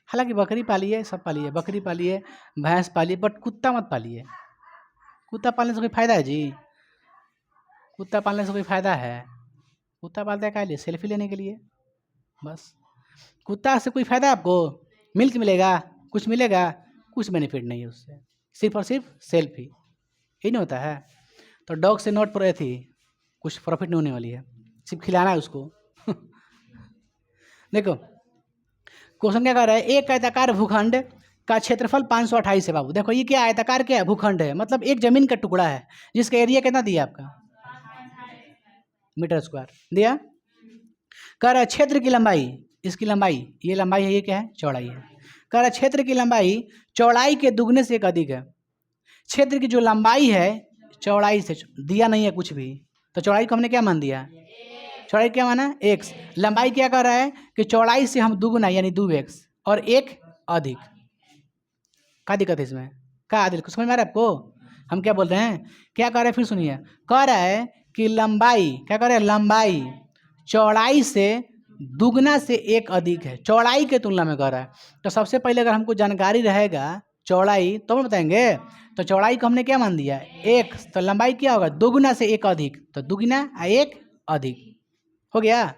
हालांकि बकरी पालिए, सब पालिए, बकरी पालिए, भैंस पालिए, बट कुत्ता मत पालिए। कुत्ता पालने से कोई फायदा है जी? कुत्ता पालने से कोई फायदा है? कुत्ता पालता है क्या लिए, सेल्फी लेने के लिए बस। कुत्ता से कोई फायदा है आपको? मिल्क मिलेगा, कुछ मिलेगा? कुछ बेनिफिट नहीं है उससे, सिर्फ और सिर्फ सेल्फी, यही नहीं होता है। तो डॉग से नॉट पर थी, कुछ प्रॉफिट नहीं होने वाली है, सिर्फ खिलाना है उसको। देखो क्वेश्चन क्या कर रहा है, एक आयताकार भूखंड का क्षेत्रफल 528 है बाबू। देखो ये क्या आयताकार, क्या है, भूखंड है, मतलब एक जमीन का टुकड़ा है जिसका एरिया कितना दिया आपका, मीटर स्क्वायर दिया। कह रहा है क्षेत्र की लंबाई, इसकी लंबाई, ये लंबाई है, ये क्या है, चौड़ाई है। कह रहा है क्षेत्र की लंबाई चौड़ाई के दुगने से एक अधिक है। क्षेत्र की जो लंबाई है चौड़ाई से दिया नहीं है कुछ भी, तो चौड़ाई को हमने क्या मान दिया, चौड़ाई क्या माना, x। लंबाई क्या कर रहा है कि चौड़ाई से हम दुगुना यानी 2x और एक अधिक, क्या दिक्कत है इसमें? क्या आदिल कुछ समझ में आ रहा है आपको? हम क्या बोल रहे हैं, क्या कह रहे हैं फिर सुनिए, कह रहा है कि लंबाई, क्या कह रहे हैं, लंबाई चौड़ाई से दुगना से एक अधिक है, चौड़ाई के तुलना में कह रहा है। तो सबसे पहले अगर हमको जानकारी रहेगा चौड़ाई तो हम बताएंगे। तो चौड़ाई को हमने क्या मान दिया, एक, तो लंबाई क्या होगा, दुगुना से एक अधिक, तो दुगुना एक अधिक हो गया।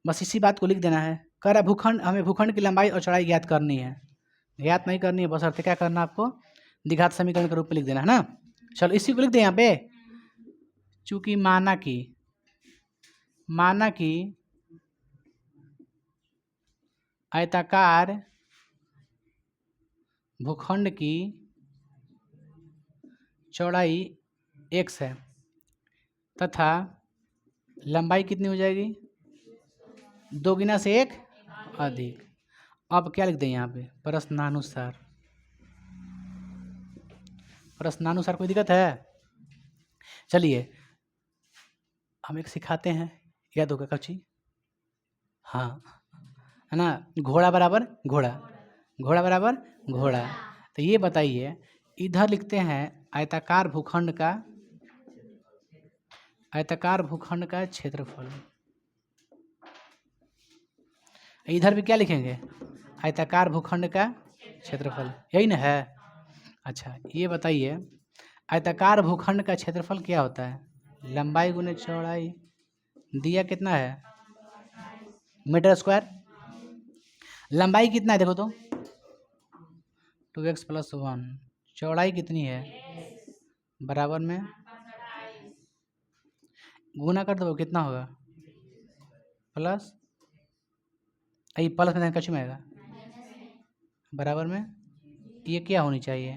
बस इसी बात को लिख देना है। कह रहा भूखंड, हमें भूखंड की लंबाई और चौड़ाई ज्ञात करनी है, ज्ञात नहीं करनी है, बस अर्थ क्या करना आपको, द्विघात समीकरण के रूप में लिख देना है ना। चलो इसी को लिख दें यहाँ पे, चूंकि माना कि आयताकार भूखंड की चौड़ाई x है तथा लंबाई कितनी हो जाएगी, दोगुना से एक अधिक। अब क्या लिख दें यहाँ पे, प्रश्नानुसार कोई दिक्कत है? चलिए हम एक सिखाते हैं, याद होगा कच्ची, हाँ है ना, घोड़ा बराबर घोड़ा, घोड़ा बराबर घोड़ा। तो ये बताइए, इधर लिखते हैं आयताकार भूखंड का क्षेत्रफल, इधर भी क्या लिखेंगे, आयताकार भूखंड का क्षेत्रफल, यही ना है। अच्छा ये बताइए, आयताकार भूखंड का क्षेत्रफल क्या होता है, लंबाई गुने चौड़ाई, दिया कितना है, मीटर स्क्वायर। लंबाई कितना है देखो तो, 2x + 1, चौड़ाई कितनी है, बराबर में गुना कर दो कितना होगा, प्लस, ये प्लस में कच्ची में आएगा, बराबर में ये क्या होनी चाहिए,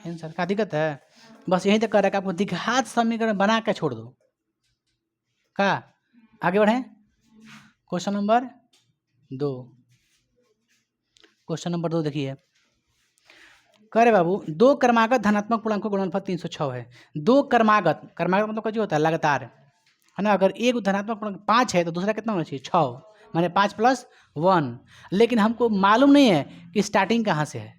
आंसर। क्या दिक्कत है? बस यही तक कर रहा है कि आपको द्विघात समीकरण बना के छोड़ दो। का आगे बढ़े, क्वेश्चन नंबर 2, क्वेश्चन नंबर 2 देखिए, करे बाबू, दो क्रमागत धनात्मक पूर्णांकों का गुणनफल 306 है। दो क्रमागत मतलब क्या होता है, लगातार, है ना। अगर एक धनात्मक पूर्णांक 5 है तो दूसरा कितना होना चाहिए, 6, माने 5 + 1। लेकिन हमको मालूम नहीं है कि स्टार्टिंग कहाँ से है,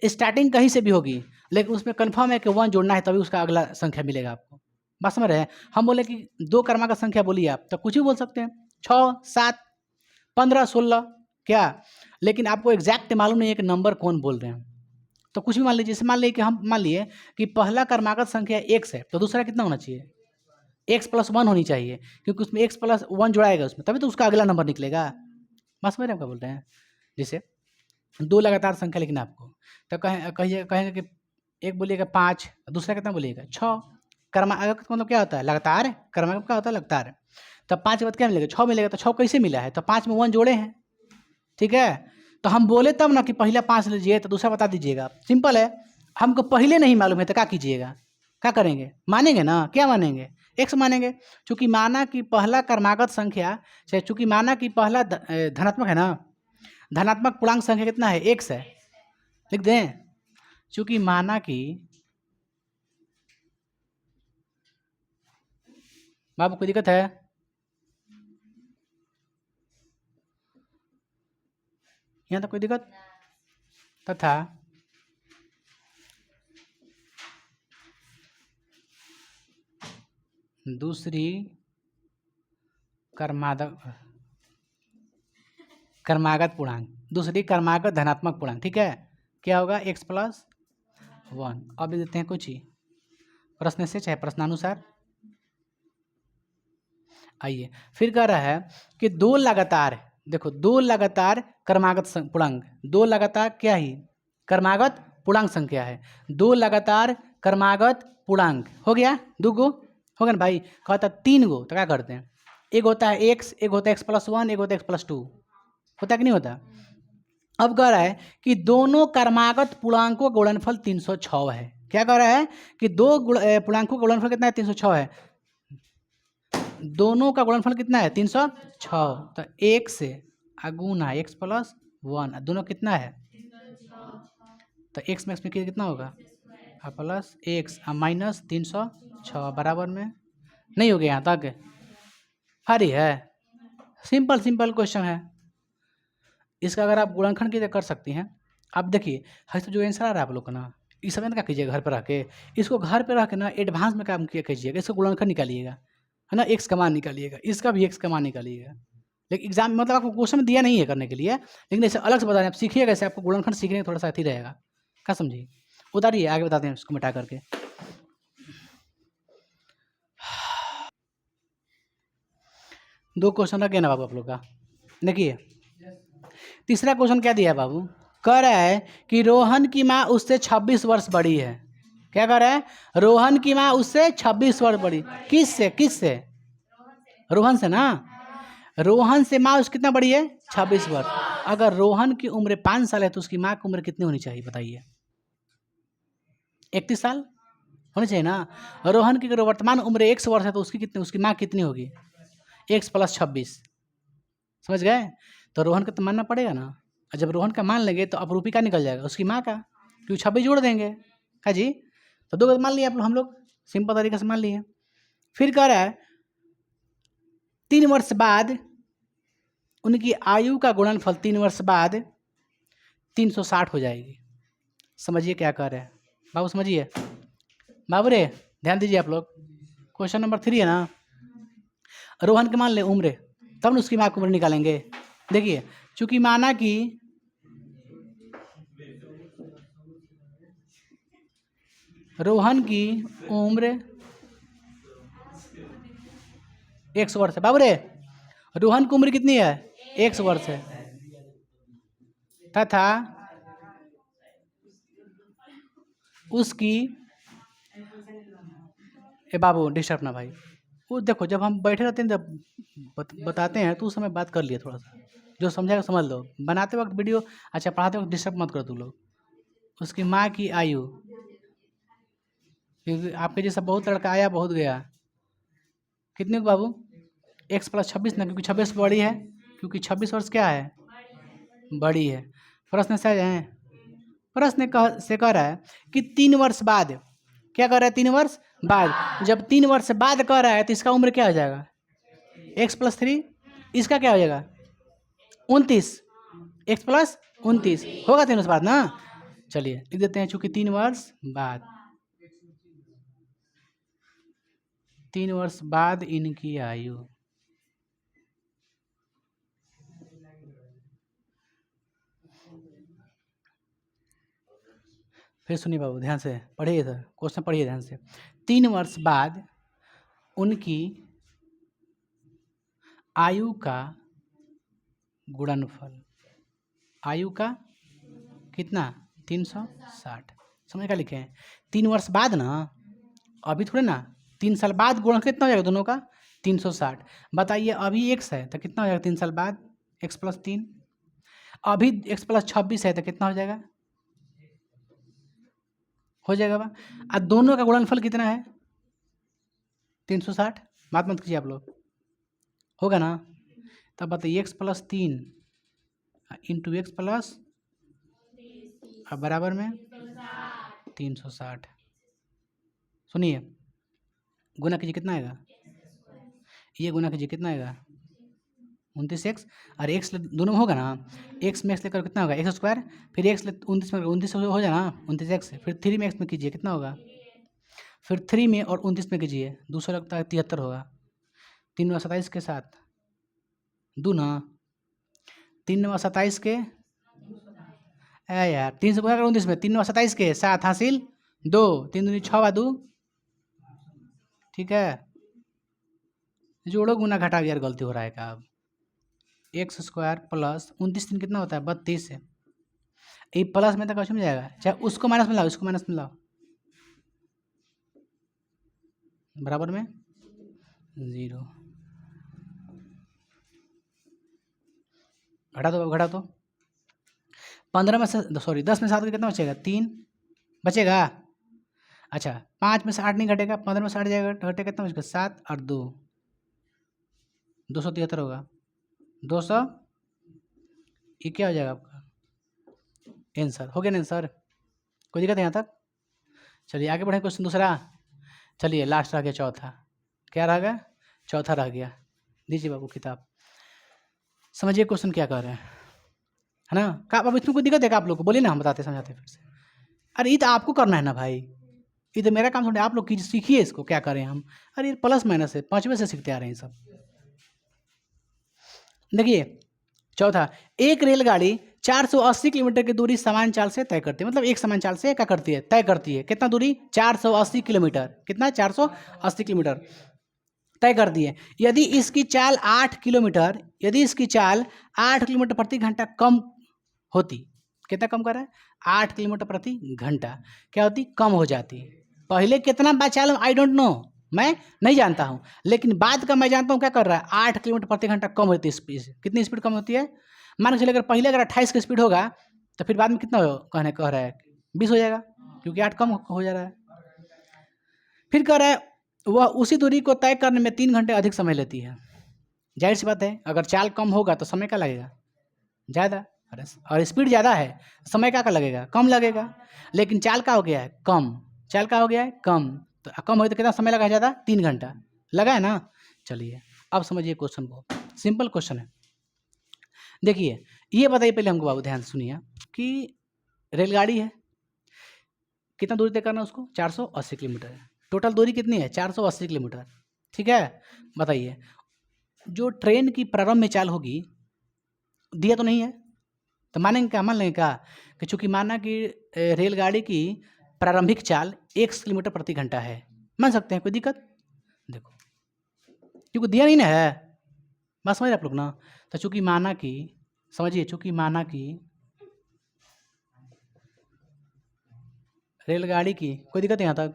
स्टार्टिंग कहीं से भी होगी, लेकिन उसमें कन्फर्म है कि 1 जोड़ना है, तभी उसका अगला संख्या मिलेगा आपको। बात समझ रहे हैं? हम बोले कि दो क्रमागत संख्या बोलिए आप, तो कुछ भी बोल सकते हैं, 6, 7, 15, 16 क्या, लेकिन आपको एग्जैक्ट मालूम नहीं है कि नंबर कौन बोल रहे हैं, तो कुछ भी मान लीजिए। जैसे मान लीजिए कि हम मान लिए कि पहला क्रमागत संख्या x है, तो दूसरा कितना होना चाहिए, x + 1 होनी चाहिए, क्योंकि उसमें x + 1 जुड़ाएगा उसमें, तभी तो उसका अगला नंबर निकलेगा। बस समझ रहे हैं क्या बोल रहे हैं? जैसे दो लगातार संख्या लिखना आपको, तो कहेंगे कि एक बोलिएगा 5, दूसरा कितना बोलिएगा 6। क्रमागत मतलब क्या होता है, लगातार। क्रमागत क्या होता है, लगातार। तब 5 के बाद क्या मिलेगा, 6 मिलेगा। तो 6 कैसे मिला है, तो 5 में 1 जोड़े हैं, ठीक है। तो हम बोले तब ना कि पहला 5 लीजिए तो दूसरा बता दीजिएगा, सिंपल है। हमको पहले नहीं मालूम है तो क्या कीजिएगा, क्या करेंगे, मानेंगे ना, क्या मानेंगे, x मानेंगे। चूंकि माना कि पहला क्रमागत संख्या, चूंकि माना कि पहला धनात्मक है ना, धनात्मक पूर्णांक संख्या कितना है, x है, लिख दें। चूंकि माना कि, बाबू कोई दिक्कत है, यहाँ तक कोई दिक्कत, तथा दूसरी क्रमागत पूर्णांक, दूसरी क्रमागत धनात्मक पूर्णांक, ठीक है, क्या होगा, x + 1। अब देते हैं कुछ ही प्रश्न से, चाहे प्रश्नानुसार। आइए फिर कह रहा है कि दो लगातार, देखो दो लगातार क्रमागत पूर्णांक, दो लगातार क्या ही क्रमागत पूर्णांक संख्या है, दो लगातार क्रमागत पूर्णांक हो गया, दो गो हो गया ना भाई। कहता 3 गो, तो क्या करते हैं, एक होता है x, एक होता है x + 1, एक होता है x + 2, होता कि नहीं होता। अब कह रहा है कि दोनों क्रमागत पूर्णांकों का गुणनफल 306 है। क्या कह रहा है कि दो पूर्णांकों का गुणनफल कितना है, 306 है। दोनों का गुणनफल कितना है, 306। तो एक से गुना x + 1, दोनों कितना है, तो x में कितना होगा, प्लस x माइनस 306, बराबर में नहीं हो गया, यहाँ तक हरी है। सिंपल क्वेश्चन है। इसका अगर आप गुणनखंड की कर सकती हैं, अब देखिए तो जो आंसर आ रहा है आप लोग का ना, इस समय क्या कीजिएगा घर पर रह के, इसको घर पे रह के ना एडवांस में काम किया कीजिएगा, इसको गुणनखंड निकालिएगा, है ना, एक्स का मान निकालिएगा, इसका भी एक्स का मान निकालिएगा। लेकिन एग्जाम में मतलब आपको क्वेश्चन दिया नहीं है करने के लिए, लेकिन ऐसे अलग से बता रहे हैं, आप सीखिएगा, ऐसे आपको गुणनखंड सीखने में थोड़ा सा अथी रहेगा। क्या समझिए, उतारिए आगे बताते हैं उसको मिटा करके। दो क्वेश्चन रह गया ना बाबू आप लोग का। देखिए तीसरा क्वेश्चन क्या दिया है बाबू, कह रहा है कि रोहन की माँ उससे 26 वर्ष बड़ी है। क्या कह रहा है, रोहन की माँ उससे 26 वर्ष बड़ी, किससे रोहन से ना, रोहन से माँ उसकी कितना बड़ी है 26 वर्ष। अगर रोहन की उम्र 5 साल है तो उसकी माँ की उम्र कितनी होनी चाहिए बताइए, 31 साल होनी चाहिए ना। रोहन की अगर वर्तमान उम्र 100 वर्ष है तो उसकी माँ कितनी होगी, x + 26, समझ गए। तो रोहन का तो मानना पड़ेगा ना, और जब रोहन का मान लेंगे तो अपरूपी का निकल जाएगा उसकी माँ का, क्योंकि 26 जोड़ देंगे का जी। तो 2 मान लिए आप लोग, हम लोग सिंपल तरीके से मान लिए। फिर कह रहा है 3 वर्ष बाद उनकी आयु का गुणनफल 3 वर्ष बाद 360 हो जाएगी। समझिए क्या कह रहे हैं बाबू, समझिए बाबू रे, ध्यान दीजिए आप लोग। क्वेश्चन नंबर 3 है ना, रोहन के मान ले उम्र, तब न उसकी माँ की उम्र निकालेंगे। देखिए चूंकि माना कि रोहन की उम्र 100 वर्ष है, बाबू रे रोहन की उम्र कितनी है 100 वर्ष है, तथा उसकी, ए बाबू डिस्टर्ब ना भाई, वो देखो जब हम बैठे रहते हैं जब बताते हैं तो उस समय बात कर लिए, थोड़ा सा जो समझाएगा समझ लो, बनाते वक्त वीडियो, अच्छा पढ़ाते वक्त डिस्टर्ब मत करो तुम लोग। उसकी माँ की आयु, क्योंकि आपके जैसा बहुत लड़का आया बहुत गया, कितने को बाबू x + 26 ना, क्योंकि 26 बड़ी है, क्योंकि 26 वर्ष क्या है बड़ी है। प्रश्न सही है, प्रश्न से कह रहा है कि 3 वर्ष बाद, क्या कह रहा है 3 वर्ष बाद, जब 3 वर्ष बाद कह रहा है तो इसका उम्र क्या हो जाएगा x + 3, इसका क्या हो जाएगा 29, x + 29 होगा 3 वर्ष बाद ना। चलिए लिख देते हैं, चूंकि 3 वर्ष बाद, 3 वर्ष बाद इनकी आयु, फिर सुनिए बाबू ध्यान से पढ़िए, इधर क्वेश्चन पढ़िए ध्यान से। 3 वर्ष बाद उनकी आयु का गुणनफल, आयु का कितना 360, समझ क्या लिखे हैं 3 वर्ष बाद ना, अभी थोड़े ना, 3 साल बाद गुणन कितना हो जाएगा दोनों का 360। बताइए अभी x है तो कितना हो जाएगा 3 साल बाद x + 3, अभी x + 26 है तो कितना हो जाएगा, हो जाएगा बा। और दोनों का गुणनफल कितना है 360, बात मत कीजिए आप लोग, होगा ना। तब बताइए x + 3 × x प्लस अब बराबर में 360, सुनिए गुना कीजिए कितना आएगा, ये गुना कीजिए कितना आएगा 29x, और x दोनों में होगा ना, x में x लेकर कितना होगा x², फिर x 29 में 29 हो जाए ना 29x, फिर 3 में x में कीजिए कितना होगा, फिर 3 में और 29 में कीजिए 200 लगता है 73 होगा, 3 में 27 के साथ दूना, 3 में 27 के यार 3 से गुना कर 29 में, 3 में 27 के साथ हासिल 2, 3 दूनी 6 2, ठीक है, जोड़ो गुना घटाओ यार, गलती हो रहा है का। अब x² + 29 दिन कितना होता है 32 है, ये प्लस में तो कैसे में जाएगा, चाहे उसको माइनस में लाओ, इसको माइनस में लाओ, बराबर में 0, घटा दो, घटा दो 15 में से सॉरी 10 में से 7 को कितना बचेगा 3 बचेगा। अच्छा 5 में से 8 नहीं घटेगा, 15 में से 8 जाएगा, घटेगा कितना बचेगा 7 और 2, 273 होगा, 200, ये क्या हो जाएगा आपका आंसर, हो गया ना आंसर, कोई दिक्कत है यहाँ तक। चलिए आगे बढ़े, क्वेश्चन दूसरा, चलिए लास्ट रह गया चौथा, क्या रह गया चौथा रह गया, दीजिए बाबू किताब, समझिए क्वेश्चन क्या कह रहे हैं। है ना। का अब इसमें कोई दिक्कत है क्या आप लोग को? बोलिए ना, हम बताते समझाते फिर से। अरे ये तो आपको करना है ना भाई, ये तो मेरा काम थोड़ा, आप लोग सीखिए इसको, क्या करें हम। अरे ये प्लस माइनस है, 5वें से सीखते आ रहे हैं सब। देखिए चौथा, एक रेलगाड़ी 480 किलोमीटर की दूरी समान चाल से तय करती है। मतलब एक समान चाल से क्या करती है? तय करती है। कितना दूरी? 480 किलोमीटर। कितना? 480 किलोमीटर तय कर दी है। यदि इसकी चाल 8 किलोमीटर, यदि इसकी चाल 8 किलोमीटर प्रति घंटा कम होती, कितना कम कर रहा है? 8 किलोमीटर प्रति घंटा क्या होती? कम हो जाती। पहले कितना चाल आई डोंट नो, मैं नहीं जानता हूँ, लेकिन बाद का मैं जानता हूँ क्या कर रहा है, 8 किलोमीटर प्रति घंटा कम होती है स्पीड। कितनी स्पीड कम होती है? मान के चलिए अगर पहले अगर 28 की स्पीड होगा तो फिर बाद में कितना कह रहा है 20 हो जाएगा, क्योंकि 8 कम हो जा रहा है। फिर कह रहा है वह उसी दूरी को तय करने में 3 घंटे अधिक समय लेती है। जाहिर सी बात है, अगर चाल कम होगा तो समय क्या लगेगा? ज़्यादा। और स्पीड ज़्यादा है, समय क्या लगेगा? कम लगेगा। लेकिन चाल का हो गया है कम, चाल का हो गया है कम, तो कम हो तो कितना समय लगा? ज़्यादा, 3 घंटा लगा है ना। चलिए अब समझिए क्वेश्चन को, सिंपल क्वेश्चन है। देखिए ये बताइए पहले हमको बाबू, ध्यान से सुनिए कि रेलगाड़ी है, कितना दूरी तय करना उसको? 480 किलोमीटर है। टोटल दूरी कितनी है? 480 किलोमीटर। ठीक है, बताइए जो ट्रेन की प्रारंभ में चाल होगी, दिया तो नहीं है, तो मानेंगे क्या? मान लेंगे क्या कि चूंकि माना कि रेलगाड़ी की प्रारंभिक चाल 1 किलोमीटर प्रति घंटा है, मान सकते हैं, कोई दिक्कत? देखो क्योंकि दिया नहीं ना है, बात समझ रहे आप लोग ना। तो चूंकि माना कि, समझिए, चूंकि माना कि रेलगाड़ी की, कोई दिक्कत है यहाँ तक?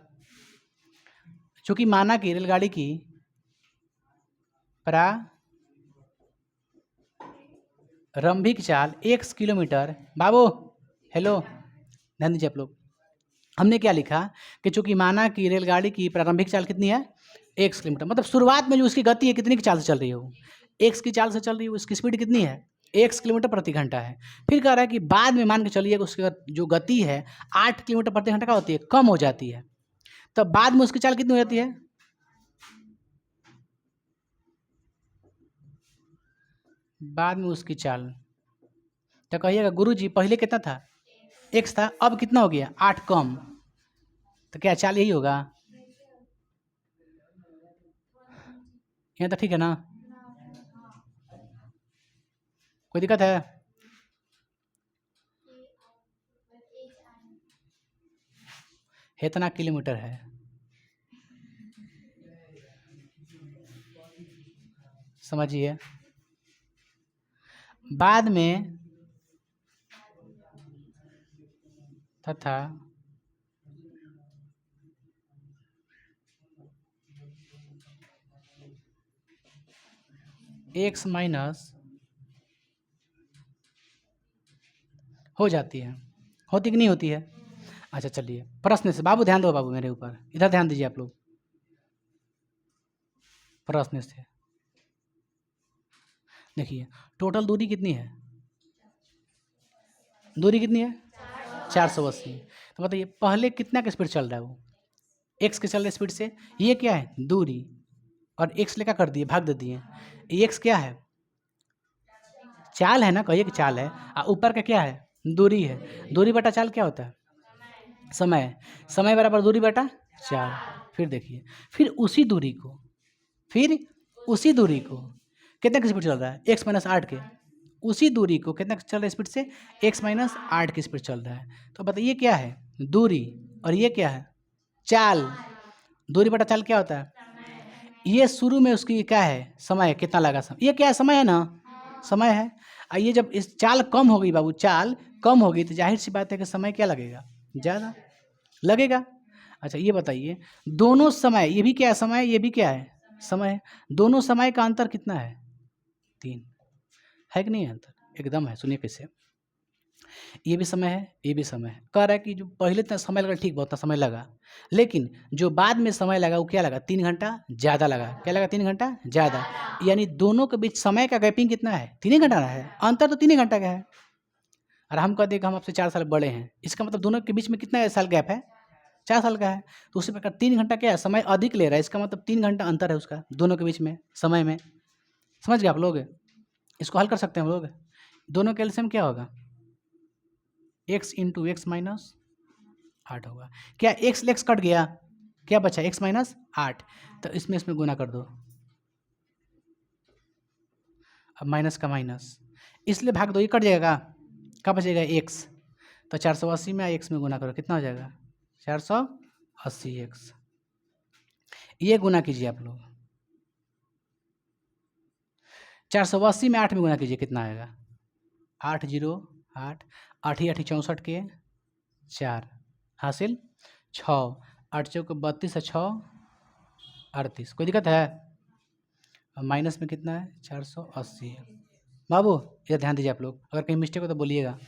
चूंकि माना कि रेलगाड़ी की प्रारंभिक चाल 1 किलोमीटर, बाबू हेलो ध्यान दीजिए आप लोग, हमने क्या लिखा कि चूंकि माना कि रेलगाड़ी की प्रारंभिक चाल कितनी है? 1 किलोमीटर, मतलब शुरुआत में जो उसकी गति है कितनी की चाल से चल रही है? वो 1 की चाल से चल रही है, उसकी स्पीड कितनी है? 1 किलोमीटर प्रति घंटा है। फिर कह रहा है कि बाद में मान के चलिए उसकी जो गति है 8 किलोमीटर प्रति घंटा का होती है, कम हो जाती है, तो बाद में उसकी चाल कितनी हो जाती है? बाद में उसकी चाल, तो कहिएगा गुरुजी पहले कितना था? x था, अब कितना हो गया? 8 कम, तो क्या चाल यही होगा? यहाँ तो ठीक है ना, कोई दिक्कत है? इतना किलोमीटर है, समझिए। बाद में तथा x माइनस हो जाती है, होती कि नहीं होती है? अच्छा चलिए प्रश्न से, बाबू ध्यान दो, बाबू मेरे ऊपर इधर ध्यान दीजिए आप लोग, प्रश्न से देखिए टोटल दूरी कितनी है? दूरी कितनी है? 480। तो बताइए पहले कितना का स्पीड चल रहा है? वो एक्स के चल रहे स्पीड से, ये क्या है? दूरी, और एक्स लेकर कर दिए, भाग दे दिए, ये एक्स क्या है? चाल है ना, कहिए कि चाल है, और ऊपर का क्या है? दूरी है। दूरी बटा चाल क्या होता है? समय। समय बराबर दूरी बटा चाल। फिर देखिए, फिर उसी दूरी को, कितने की स्पीड चल रहा है? x माइनस 8 के, उसी दूरी को कितना चल रहा है स्पीड से? x माइनस 8 की स्पीड चल रहा है। तो बताइए क्या है? दूरी, और ये क्या है? चाल। दूरी बटा चाल क्या होता है? ये शुरू में उसकी क्या है? समय, कितना लगा समय, ये क्या है? समय है ना, समय है। ये जब इस चाल कम हो गई बाबू, चाल कम हो गई, तो जाहिर सी बात है कि समय क्या लगेगा? ज़्यादा लगेगा। अच्छा ये बताइए दोनों समय, ये भी क्या है? समय, ये भी क्या है? समय है। दोनों समय का अंतर कितना है? 3 है कि नहीं है अंतर? एकदम है। सुनिए कैसे, ये भी समय है, ये भी समय है। कह रहा है कि जो पहले इतना समय लगा, ठीक बहुत समय लगा, लेकिन जो बाद में समय लगा वो क्या लगा? 3 घंटा ज़्यादा लगा। क्या लगा? 3 घंटा ज़्यादा। यानी दोनों के बीच समय का गैपिंग कितना है? 3 ही घंटा रहा है, अंतर तो 3 ही घंटा का है। और हम कहते हैं कि हम आपसे 4 साल बड़े हैं, इसका मतलब दोनों के बीच में कितना साल गैप है? 4 साल का है। तो उसी प्रकार 3 घंटा क्या है? समय अधिक ले रहा है, इसका मतलब 3 घंटा अंतर है उसका, दोनों के बीच में समय में। समझ गए आप लोग? इसको हल कर सकते हैं हम लोग। दोनों का एलसीएम क्या होगा? एक्स इंटू एक्स माइनस 8 होगा। क्या एक्स कट गया, क्या बचा एक्स माइनस 8, तो इसमें गुना कर दो। अब माइनस का माइनस, इसलिए भाग दो, ये कट जाएगा, क्या बचेगा एक्स, तो 480 में एक्स में गुना करो, कितना हो जाएगा 480 एक्स। ये गुना कीजिए आप लोग, 480 में 8 में गुना कीजिए, कितना आएगा 8 0 8, 8 8 64 के 4 हासिल 6, 8 चौक 32 है, 6 38, कोई दिक्कत है। अब माइनस में कितना है 480 है। बाबू ये ध्यान दीजिए आप लोग, अगर कहीं मिस्टेक हो तो बोलिएगा।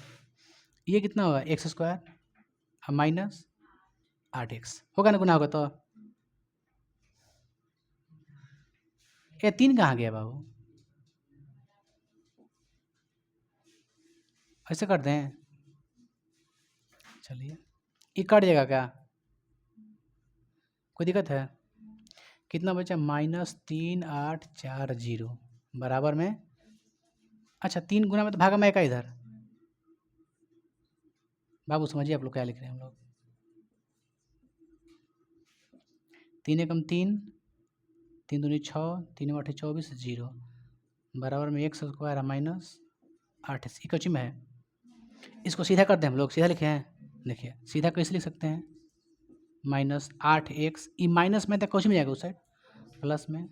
ये कितना होगा एक्स स्क्वायर अब माइनस 8x होगा ना, गुना होगा तो। ये 3 कहाँ गया बाबू, ऐसे कर दें, चलिए ये कट जाएगा क्या, कोई दिक्कत है। कितना बचा -3840 बराबर में, अच्छा 3 गुना में तो भागा में का इधर, बाबू समझिए आप लोग क्या लिख रहे हैं हम लोग। 3 एकम 3, 3 दूनी 6, 3 8 24 0 बराबर में एक्स स्क्वायर माइनस 8 इकोची में है। इसको सीधा कर दें हम लोग, सीधा लिखे हैं, देखिए सीधा कैसे लिख सकते हैं, -8x, ये माइनस में तो कुछ में जाएगा उस साइड, प्लस में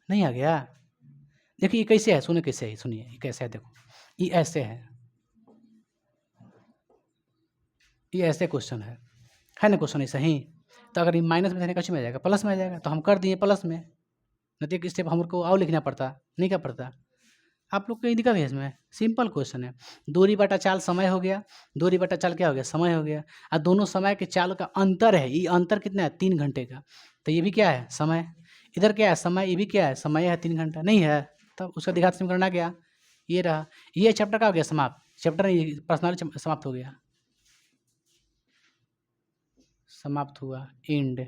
नहीं आ गया। देखिए ये कैसे है, सुने कैसे है, सुनिए ये कैसे है, देखो ये ऐसे है, ये ऐसे क्वेश्चन है ना क्वेश्चन ऐसा ही। तो अगर ये माइनस में कुछ में आ जाएगा, प्लस में आ जाएगा, तो हम कर दिए प्लस में, नहीं तो एक स्टेप हमको और लिखना पड़ता, नहीं क्या पड़ता। आप लोग को दिक्कत है इसमें, सिंपल क्वेश्चन है। दूरी बटा चाल समय हो गया, दूरी बटा चाल क्या हो गया समय हो गया, और दोनों समय के चाल का अंतर है, ये अंतर कितना है 3 घंटे का, तो ये भी क्या है समय, इधर क्या है समय, ये भी क्या है समय है 3 घंटा नहीं है, तब उसका द्विघात समीकरण क्या, ये रहा। ये चैप्टर का हो गया समाप्त, चैप्टर पर्सनल समाप्त हो गया, समाप्त हुआ एंड।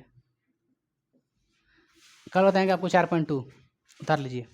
कल बताएंगे आपको 4.2 उतार लीजिए।